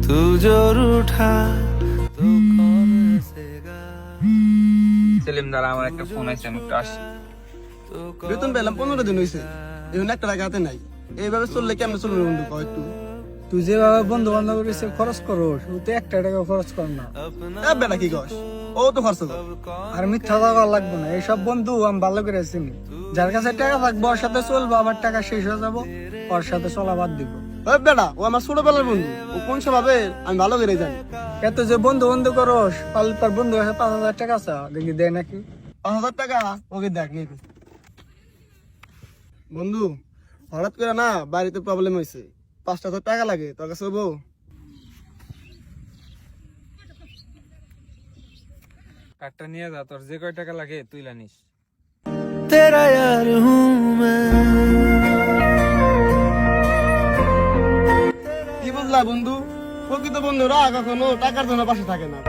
तू जो रूठा तो कौन हंसेगा সেলিম দাঁড়া, আমার একটা ফোন আছে, আমি একটু আসি। বেতন পেলাম 15 দিন হয়েছে, এখন একটা টাকা হাতে নাই। এইভাবে চললে কেমন চলবে বন্ধু কয় একটু? তুই যেভাবে বন্ধু বান্ধবের কাছে খরচ করস ও তো একটা টাকা খরচ কর না। বেটা কি কস, ও তো খরচ কর। আর মিথ্যা টাকা লাগবে না, এইসব বন্ধু আমি ভালো করে চিনি। যার কাছে টাকা থাকবো ওর সাথে চলবো, আবার টাকা শেষ হয়ে যাবো ওর সাথে চলা বাদ দিব। বেটা ও আমার ছোটবেলার বন্ধু, ও কোন স্বভাবে আমি ভালো করে জানি। এত যে বন্ধু বন্ধু করস, পারলে তোর বন্ধু কাছে 5,000 টাকা আছে, দেখি দেয় নাকি। 5,000 টাকা ওকে দেখ নি বন্ধু, হঠাৎ করে না বাড়িতে প্রবলেম হয়েছে, 5,000 টাকা লাগে, তোর কাছে হবো? কার্ডটা নিয়ে যা, তোর যে কয় টাকা লাগে তুই লানিস। तेरा यार हूँ मैं। কি বুঝলা বন্ধু, প্রকৃত বন্ধুরা কখনো টাকার জন্য পাশে থাকে না।